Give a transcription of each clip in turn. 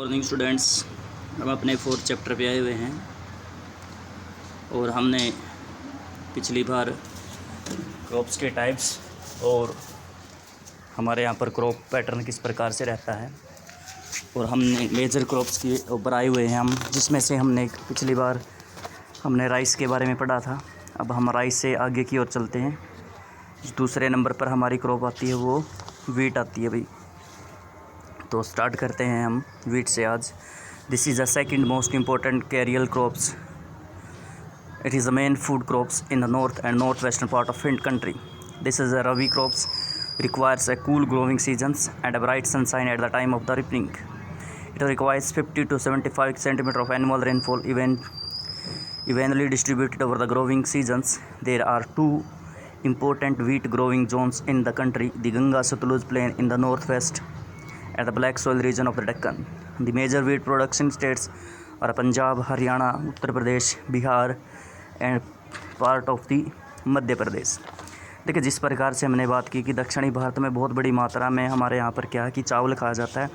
Morning students. हम अपने 4th chapter पे आए हुए हैं और हमने पिछली बार क्रॉप्स के टाइप्स और हमारे यहाँ पर क्रॉप पैटर्न किस प्रकार से रहता है और हमने मेजर क्रॉप्स के ऊपर आए हुए हैं हम, जिसमें से हमने पिछली बार हमने राइस के बारे में पढ़ा था। अब हम राइस से आगे की ओर चलते हैं। दूसरे नंबर पर हमारी क्रॉप आती है वो वीट आती है भाई। तो स्टार्ट करते हैं हम वीट से आज। This is the second most important carrier crops. It is the main food crops in the north and north western part of Hind country. This is a rabi crops, requires a cool growing seasons and a bright sunshine at the time of the ripening. It requires 50 to 75 centimeter of annual rainfall evenly distributed over the growing seasons. There are two important wheat growing zones in the country: the Ganga-Satluj plain in the northwest and the black soil region of the Deccan. The major wheat production states are Punjab, Haryana, Uttar Pradesh, Bihar and part of the Madhya Pradesh. देखिए, जिस प्रकार से हमने बात की कि दक्षिणी भारत में बहुत बड़ी मात्रा में हमारे यहाँ पर क्या है कि चावल खाया जाता है,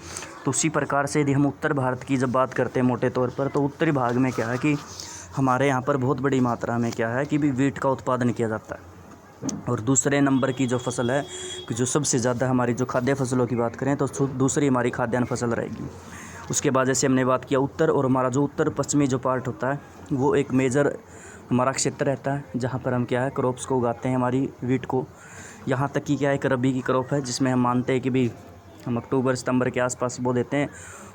तो उसी प्रकार से यदि हम उत्तर भारत की जब बात करते हैं मोटे तौर पर, तो उत्तरी भाग में क्या है कि हमारे यहाँ पर बहुत बड़ी मात्रा में क्या है कि भी वीट का उत्पादन किया जाता है। और दूसरे नंबर की जो फसल है कि जो सबसे ज़्यादा हमारी जो खाद्य फसलों की बात करें तो दूसरी हमारी खाद्यान्न फसल रहेगी। उसके बाद जैसे हमने बात किया उत्तर, और हमारा जो उत्तर पश्चिमी जो पार्ट होता है वो एक मेजर हमारा क्षेत्र रहता है जहाँ पर हम क्या है क्रॉप्स को उगाते हैं, हमारी वीट को। यहाँ तक कि क्या है, एक रबी की क्रॉप है जिसमें हम मानते हैं कि भी हम अक्टूबर सितंबर के आसपास बो देते हैं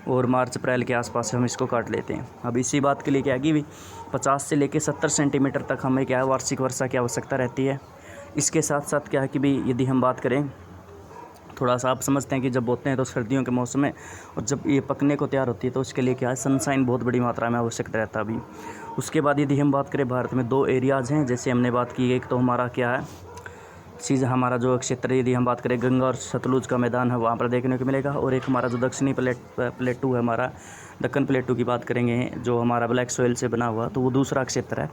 और मार्च अप्रैल के आसपास हम इसको काट लेते हैं। अब इसी बात के लिए क्या है कि भी 50 से लेकर 70 सेंटीमीटर तक हमें क्या है वार्षिक वर्षा की आवश्यकता रहती है। इसके साथ साथ क्या है कि भी यदि हम बात करें, थोड़ा सा आप समझते हैं कि जब बोते हैं तो सर्दियों के मौसम में, और जब ये पकने को तैयार होती है तो उसके लिए क्या है सनशाइन बहुत बड़ी मात्रा में आवश्यक रहता है अभी। उसके बाद यदि हम बात करें, भारत में 2 एरियाज़ हैं जैसे हमने बात की। एक तो हमारा क्या है चीज़, हमारा जो क्षेत्र यदि हम बात करें गंगा और सतलुज का मैदान है वहाँ पर देखने को मिलेगा, और एक हमारा जो दक्षिणी प्लेटू है, हमारा दक्कन प्लेटू की बात करेंगे जो हमारा ब्लैक सोइल से बना हुआ, तो वो दूसरा क्षेत्र है।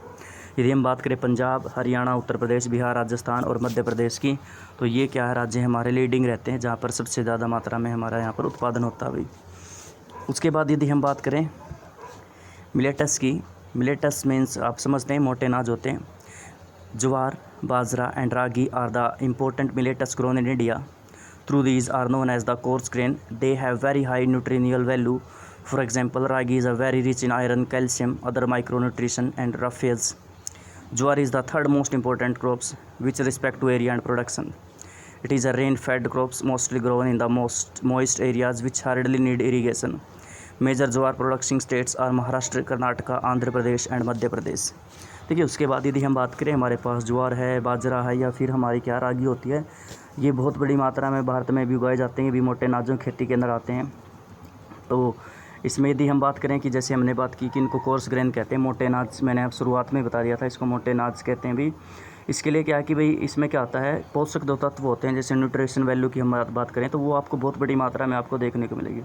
यदि हम बात करें पंजाब, हरियाणा, उत्तर प्रदेश, बिहार, राजस्थान और मध्य प्रदेश की, तो ये क्या है राज्य हमारे लीडिंग रहते हैं जहाँ पर सबसे ज़्यादा मात्रा में हमारा यहाँ पर उत्पादन होता है भाई। उसके बाद यदि हम बात करें मिलेटस की, मिलेटस मीन्स आप समझते हैं मोटे अनाज होते हैं। Jowar, bajra and ragi are the important millets grown in India. Through these are known as the coarse grain. They have very high nutritional value. For example, ragi is a very rich in iron, calcium, other micronutrition and rough-phase. Jowar is the third most important crops with respect to area and production. It is a rain-fed crops mostly grown in the most moist areas which hardly need irrigation. Major jowar producing states are Maharashtra, Karnataka, Andhra Pradesh and Madhya Pradesh. देखिए, उसके बाद यदि हम बात करें, हमारे पास ज्वार है, बाजरा है या फिर हमारी क्या रागी होती है, ये बहुत बड़ी मात्रा में भारत में भी उगाए जाते हैं, भी मोटे अनाजों की खेती के अंदर आते हैं। तो इसमें यदि हम बात करें कि जैसे हमने बात की कि इनको कोर्स ग्रेन कहते हैं, मोटे अनाज, मैंने आप शुरुआत में बता दिया था इसको मोटे अनाज कहते हैं भी। इसके लिए क्या है कि भाई इसमें क्या आता है, पोषक 2 तत्व होते हैं। जैसे न्यूट्रिशन वैल्यू की हम बात करें तो वो आपको बहुत बड़ी मात्रा में आपको देखने को मिलेगी।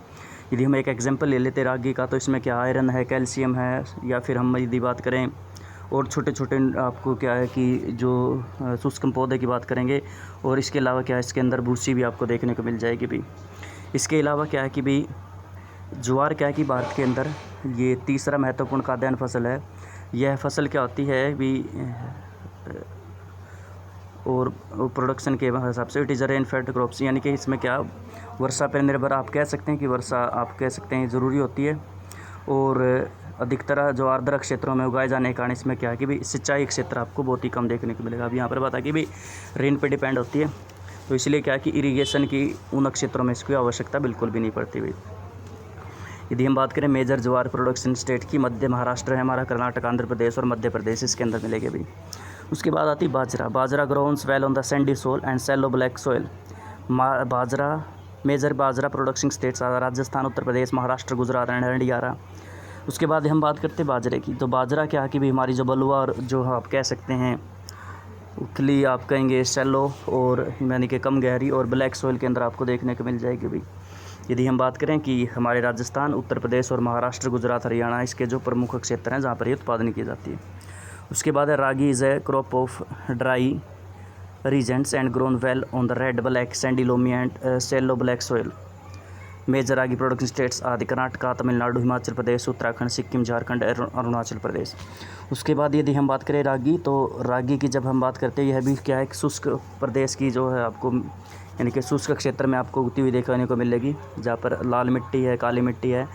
यदि हम एक एग्जाम्पल ले लेते रागी का, तो इसमें क्या आयरन है, कैल्शियम है, या फिर हम यदि बात करें और छोटे छोटे आपको क्या है कि जो शुष्क पौधे की बात करेंगे, और इसके अलावा क्या है इसके अंदर भूसी भी आपको देखने को मिल जाएगी भी। इसके अलावा क्या है कि भी ज्वार क्या है कि भारत के अंदर ये तीसरा महत्वपूर्ण खाद्यान्न फसल है। यह फसल क्या होती है भी और प्रोडक्शन के हिसाब से it is a rain fade crops, यानी कि इसमें क्या वर्षा पर निर्भर आप कह सकते हैं कि वर्षा आप कह सकते हैं ज़रूरी होती है, और अधिकतर जो आर्द्र क्षेत्रों में उगाए जाने के कारण इसमें क्या है कि भी सिंचाई क्षेत्र आपको बहुत ही कम देखने को मिलेगा। अब यहाँ पर बता कि भी रेन पे डिपेंड होती है, तो इसलिए क्या है कि इरिगेशन की उन क्षेत्रों में इसकी आवश्यकता बिल्कुल भी नहीं पड़ती भाई। यदि हम बात करें मेजर ज्वार प्रोडक्शन स्टेट की, मध्य महाराष्ट्र है हमारा, कर्नाटक, आंध्र प्रदेश और मध्य प्रदेश इसके अंदर मिलेगी भाई। उसके बाद आती बाजरा। Bajra grows well on the sandy soil and shallow black soil. Bajra major bajra production states are Rajasthan, Uttar Pradesh, Maharashtra, Gujarat and Haryana. उसके बाद हम बात करते हैं बाजरे की, तो बाजरा क्या है कि भी हमारी जो बलुआ और जो आप कह सकते हैं उथली आप कहेंगे सैलो, और यानी कि कम गहरी और ब्लैक सोयल के अंदर आपको देखने को मिल जाएगी भाई। यदि हम बात करें कि हमारे राजस्थान, उत्तर प्रदेश और महाराष्ट्र, गुजरात, हरियाणा इसके जो प्रमुख क्षेत्र हैं जहाँ पर ये उत्पादन की जाती है। उसके बाद है ragi is a crop of dry regions and grown well on the red, black, sandy, loamy and shallow black soil. Major ragi production states आदि कर्नाटका, तमिलनाडु, हिमाचल प्रदेश, उत्तराखंड, सिक्किम, झारखंड, अरुणाचल प्रदेश। उसके बाद यदि हम बात करें रागी, तो रागी की जब हम बात करते हैं, यह भी क्या है, शुष्क प्रदेश की जो है आपको यानी कि शुष्क क्षेत्र में आपको उगती हुई देखने को मिलेगी, जहाँ पर लाल मिट्टी है, काली मिट्टी है,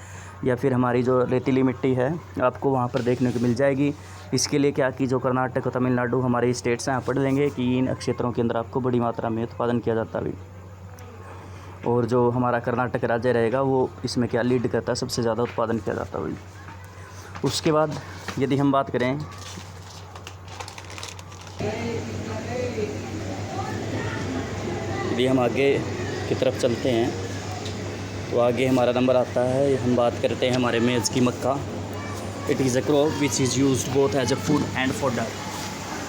या फिर हमारी जो रेतीली मिट्टी है आपको वहाँ पर देखने को मिल जाएगी। इसके लिए क्या कि जो कर्नाटक और तमिलनाडु हमारे स्टेट्स हैं, यहाँ पढ़ लेंगे कि इन क्षेत्रों के अंदर आपको बड़ी मात्रा में उत्पादन किया जाता है। और जो हमारा कर्नाटक राज्य रहेगा वो इसमें क्या लीड करता है, सबसे ज़्यादा उत्पादन किया जाता है। उसके बाद यदि हम बात करें यदि हम आगे की तरफ चलते हैं तो आगे हमारा नंबर आता है, हम बात करते हैं हमारे मेज़ की मक्का। It is a crop which is used both as a food and fodder.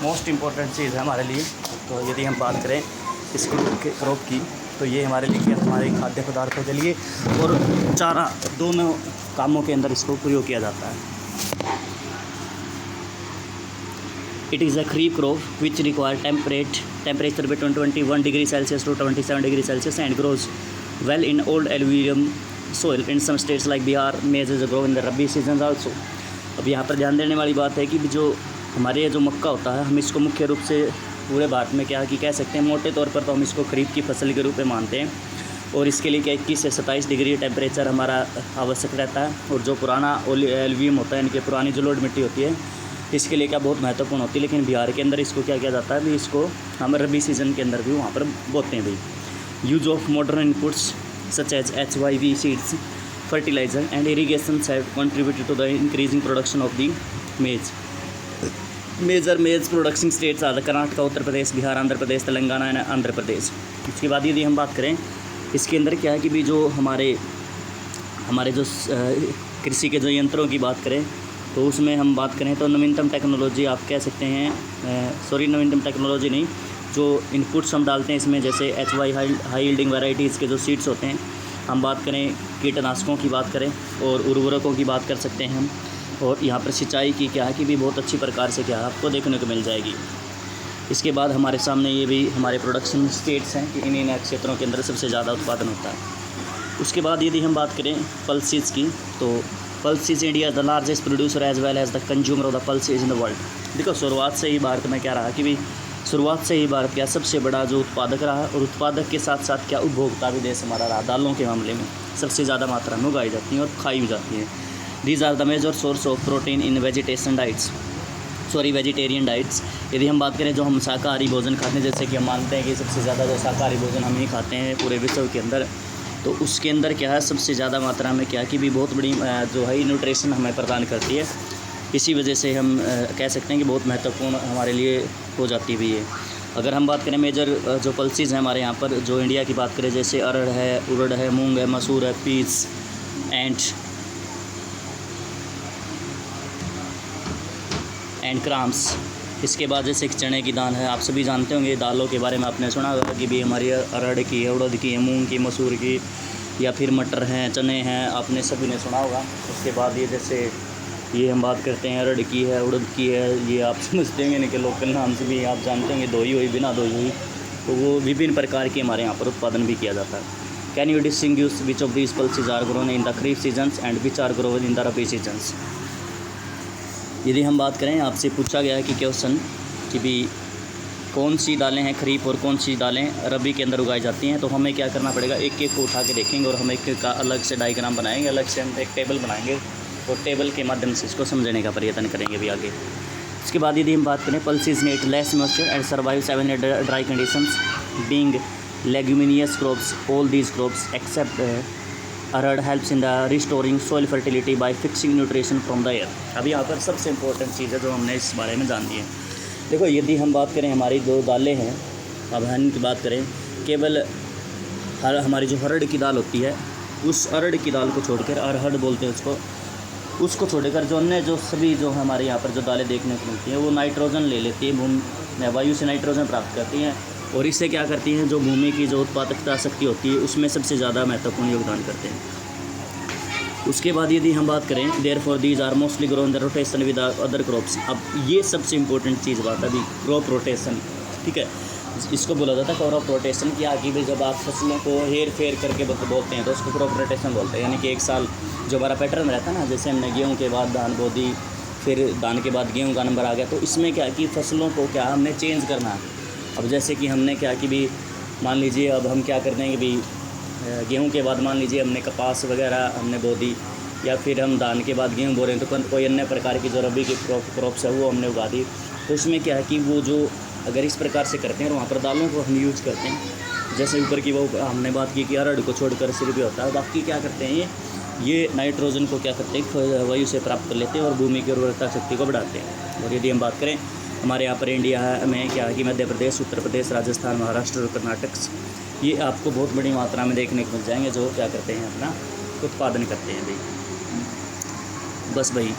Most important चीज़ है हमारे लिए। तो यदि हम बात करें इस क्रॉप की, तो ये हमारे लिए हमारे खाद्य पदार्थों के लिए और चारा, दोनों कामों के अंदर इसको प्रयोग किया जाता है। It is a kharif crop which require temperature between 21 degree Celsius to 27 degree Celsius and grows well in old alluvium soil. In some states like Bihar, maize is grown in the Rabi seasons also. अब यहाँ पर ध्यान देने वाली बात है कि जो हमारे ये जो मक्का होता है, हम इसको मुख्य रूप से पूरे भारत में क्या कि कह सकते हैं, मोटे तौर पर तो हम इसको खरीफ की फसल के रूप में मानते हैं। और इसके लिए क्या 21 से 27 डिग्री टेम्परेचर हमारा आवश्यक रहता है। और जो पुराना एलुवियम होता है, इनके पुरानी जो लोड मिट्टी होती है, इसके लिए क्या बहुत महत्वपूर्ण होती है। लेकिन बिहार के अंदर इसको क्या किया जाता है, भी इसको हम रबी सीज़न के अंदर भी वहाँ पर बोते हैं भाई। Use of modern inputs such as HYV seeds, fertiliser and irrigation have contributed to the increasing production of the maize. Major maize production states are Karnataka, Uttar Pradesh, Bihar, Andhra Pradesh, Telangana and Andhra Pradesh. इसके बाद यदि हम बात करें इसके अंदर क्या है कि भी जो हमारे जो कृषि के जो यंत्रों की बात करें, तो उसमें हम बात करें तो नवीनतम टेक्नोलॉजी आप कह सकते हैं, नवीनतम टेक्नोलॉजी नहीं, जो इनपुट्स हम डालते हैं इसमें, जैसे HY हाई यील्डिंग वैरायटीज़ के जो सीड्स होते हैं, हम बात करें कीटनाशकों की बात करें और उर्वरकों की बात कर सकते हैं हम। और यहाँ पर सिंचाई की क्या है कि भी बहुत अच्छी प्रकार से क्या है आपको देखने को मिल जाएगी। इसके बाद हमारे सामने ये भी हमारे प्रोडक्शन स्टेट्स हैं कि इन क्षेत्रों के अंदर सबसे ज़्यादा उत्पादन होता है। उसके बाद यदि हम बात करें पल्सेस की, तो pulses India the largest producer as well as the consumer of the pulses in the world. देखो शुरुआत से ही भारत में क्या रहा कि भी शुरुआत से ही भारत क्या सबसे बड़ा जो उत्पादक रहा, और उत्पादक के साथ साथ क्या उपभोक्ता भी देश हमारा रहा। दालों के मामले में सबसे ज़्यादा मात्रा में उगाई जाती हैं और खाई भी जाती हैं। These are the major source of protein in vegetarian diets. यदि हम बात करें जो हम शाकाहारी भोजन खाते हैं, जैसे कि हम मानते हैं कि सबसे ज़्यादा जो शाकाहारी भोजन हम ही खाते हैं पूरे विश्व के अंदर, तो उसके अंदर क्या है सबसे ज़्यादा मात्रा में क्या कि भी बहुत बड़ी जो है न्यूट्रिशन हमें प्रदान करती है। इसी वजह से हम कह सकते हैं कि बहुत महत्वपूर्ण हमारे लिए हो जाती भी है। अगर हम बात करें मेजर जो पल्सेस हैं हमारे यहाँ पर, जो इंडिया की बात करें, जैसे अरहर है, उड़द है, मूंग है, मसूर है, पीस एंड क्राम्स। इसके बाद जैसे चने की दाल है, आप सभी जानते होंगे दालों के बारे में आपने सुना होगा कि भी हमारी अरहर की है, उड़द की है, मूंग की, मसूर की, या फिर मटर हैं, चने हैं, आपने सभी ने सुना होगा। उसके बाद ये जैसे ये हम बात करते हैं अरहर की है, उड़द की है, ये आप समझते होंगे नहीं कि लोकल नाम से भी आप जानते होंगे, धोई हुई, बिना धोई हुई, तो वो विभिन्न प्रकार की हमारे यहाँ पर उत्पादन भी किया जाता है। Can you distinguish which of these pulses are grown in the kharif seasons and which are grown in the rabi seasons. यदि हम बात करें, आपसे पूछा गया है कि क्वेश्चन कि भी कौन सी दालें हैं खरीफ और कौन सी दालें रबी के अंदर उगाई जाती हैं, तो हमें क्या करना पड़ेगा, एक एक को उठा के देखेंगे और हम एक का अलग से डायग्राम बनाएंगे, अलग से हम एक टेबल बनाएंगे और टेबल के माध्यम से इसको समझने का प्रयत्न करेंगे भी आगे। उसके बाद यदि हम बात करें pulses need less moisture and survive 7 dry conditions being leguminous crops. All these crops except arhar helps in the restoring soil fertility by fixing nutrition from the air. अभी यहाँ पर सबसे इंपॉर्टेंट चीज़ है जो हमने इस बारे में जान ली है। देखो यदि हम बात करें हमारी जो दालें हैं, अब हम की बात करें, केवल हमारी जो अरहर की दाल होती है, उस अरहर की दाल को छोड़कर, अरहर बोलते हैं उसको छोड़कर जो अन्य जो सभी जो हमारे यहाँ पर जो दालें देखने को मिलती हैं, वो नाइट्रोजन ले लेती है, वायु से नाइट्रोजन प्राप्त करती हैं और इससे क्या करती हैं, जो भूमि की जो उत्पादकता शक्ति होती है उसमें सबसे ज़्यादा महत्वपूर्ण योगदान करते हैं। उसके बाद यदि हम बात करें, therefore these are mostly grown the rotation with other crops. अब ये सबसे इंपॉर्टेंट चीज़ बात है अभी, क्रॉप रोटेशन, ठीक है। इसको बोला जाता है क्रॉप रोटेशन की। आगे भी जब आप फसलों को हेर फेर करके बोलते हैं तो उसको क्रॉप रोटेशन बोलते हैं। यानी कि एक साल जो हमारा पैटर्न रहता है ना, जैसे हमने गेहूँ के बाद धान बो दी, फिर धान के बाद गेहूँ का नंबर आ गया, तो इसमें क्या कि फसलों को क्या हमने चेंज करना है। अब जैसे कि हमने क्या कि भी मान लीजिए अब हम क्या करते हैं कि भी गेहूँ के बाद मान लीजिए हमने कपास वगैरह हमने बो दी, या फिर हम धान के बाद गेहूँ बो रहे हैं तो कोई अन्य प्रकार की जो रबी की क्रॉप्स है वो हमने उगा दी। तो इसमें क्या है कि वो जो अगर इस प्रकार से करते हैं और वहाँ पर दालों को हम यूज करते हैं, जैसे ऊपर की वो हमने बात की कि अरहर को छोड़कर सिर भी होता है, बाकी क्या करते हैं ये नाइट्रोजन को क्या करते हैं वायु से प्राप्त कर लेते हैं और भूमि की उर्वरता शक्ति को बढ़ाते हैं। और यदि हम बात करें हमारे यहाँ पर इंडिया में क्या है कि मध्य प्रदेश, उत्तर प्रदेश, राजस्थान, महाराष्ट्र और कर्नाटक, ये आपको बहुत बड़ी मात्रा में देखने को मिल जाएंगे जो क्या करते हैं अपना उत्पादन करते हैं भाई। बस भाई।